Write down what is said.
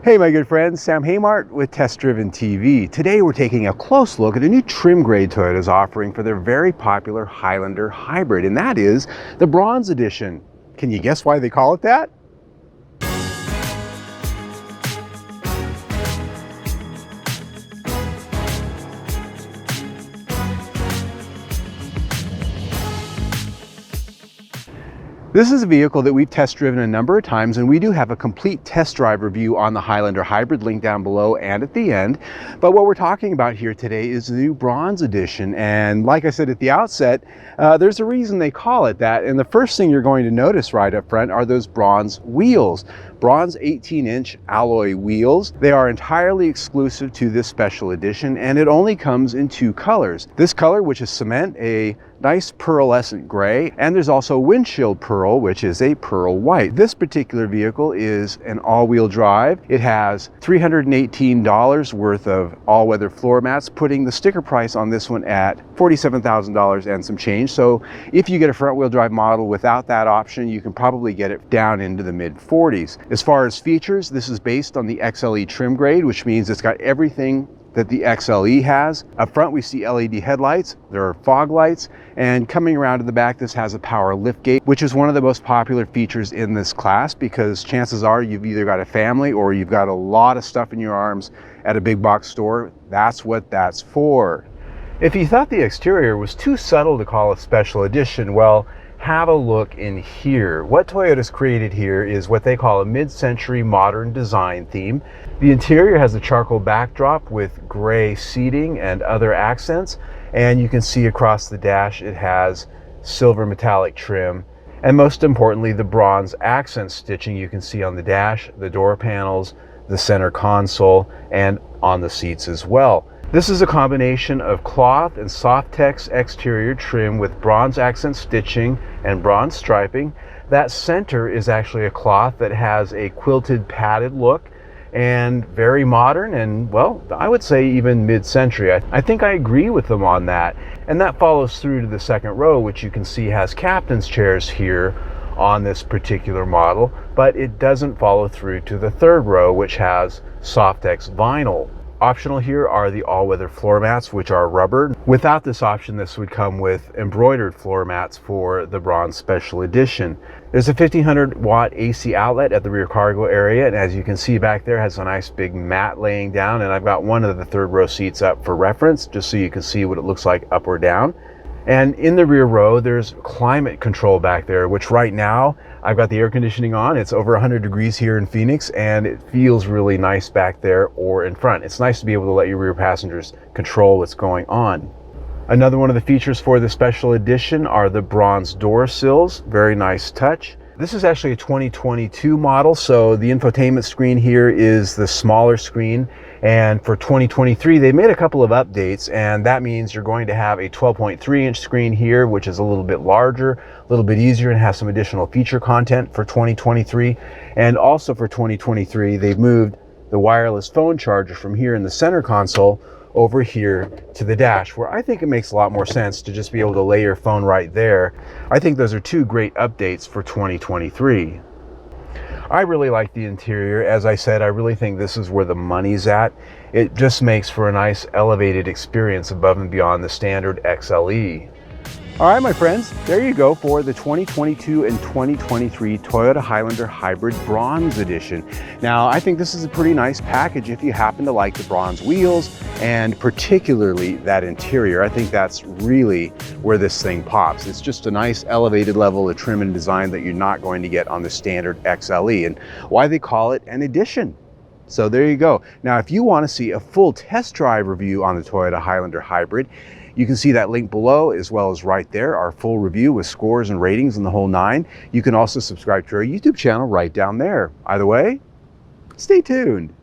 Hey my good friends, Sam Haymart with Test Driven TV. Today we're taking a close look at a new trim grade Toyota's offering for their very popular Highlander hybrid, and that is the Bronze Edition. Can you guess why they call it that? This is a vehicle that we've test driven a number of times, and we do have a complete test drive review on the Highlander hybrid, link down below and at the end. But what we're talking about here today is the new Bronze Edition, and like I said at the outset, there's a reason they call it that. And the first thing you're going to notice right up front are those bronze wheels. Bronze 18-inch alloy wheels. They are entirely exclusive to this special edition, and it only comes in two colors. This color, which is cement, a nice pearlescent gray, and there's also windshield pearl, which is a pearl white. This particular vehicle is an all-wheel drive. It has $318 worth of all-weather floor mats, putting the sticker price on this one at $47,000 and some change. So if you get a front-wheel drive model without that option, you can probably get it down into the mid-40s. As far as features, this is based on the XLE trim grade, which means it's got everything that the XLE has. Up front we see LED headlights, there are fog lights, and coming around to the back this has a power liftgate, which is one of the most popular features in this class because chances are you've either got a family or you've got a lot of stuff in your arms at a big box store. That's what that's for. If you thought the exterior was too subtle to call a special edition, well, have a look in here. What Toyota's created here is what they call a mid-century modern design theme. The interior has a charcoal backdrop with gray seating and other accents, and you can see across the dash it has silver metallic trim, and most importantly the bronze accent stitching you can see on the dash, the door panels, the center console, and on the seats as well. This is a combination of cloth and Softex exterior trim with bronze accent stitching and bronze striping. That center is actually a cloth that has a quilted padded look and very modern and, well, I would say even mid-century. I think I agree with them on that. And that follows through to the second row, which you can see has captain's chairs here on this particular model, but it doesn't follow through to the third row, which has Softex vinyl. Optional here are the all-weather floor mats, which are rubber. Without this option, this would come with embroidered floor mats for the Bronze Special Edition. There's a 1500 watt AC outlet at the rear cargo area, and as you can see back there, has a nice big mat laying down, and I've got one of the third row seats up for reference, just so you can see what it looks like up or down. And in the rear row, there's climate control back there, which right now, I've got the air conditioning on. It's over 100 degrees here in Phoenix, and it feels really nice back there or in front. It's nice to be able to let your rear passengers control what's going on. Another one of the features for the special edition are the bronze door sills. Very nice touch. This is actually a 2022 model, so the infotainment screen here is the smaller screen. And for 2023, they made a couple of updates, and that means you're going to have a 12.3-inch screen here, which is a little bit larger, a little bit easier, and has some additional feature content for 2023. And also for 2023, they've moved the wireless phone charger from here in the center console over here to the dash, where I think it makes a lot more sense to just be able to lay your phone right there. I think those are two great updates for 2023. I really like the interior. As I said, I really think this is where the money's at. It just makes for a nice elevated experience above and beyond the standard XLE. All right, my friends, there you go for the 2022 and 2023 Toyota Highlander Hybrid Bronze Edition. Now, I think this is a pretty nice package if you happen to like the bronze wheels and particularly that interior. I think that's really where this thing pops. It's just a nice elevated level of trim and design that you're not going to get on the standard XLE, and why they call it an edition. So there you go. Now, if you want to see a full test drive review on the Toyota Highlander Hybrid, you can see that link below, as well as right there, our full review with scores and ratings and the whole nine. You can also subscribe to our YouTube channel right down there. Either way, stay tuned.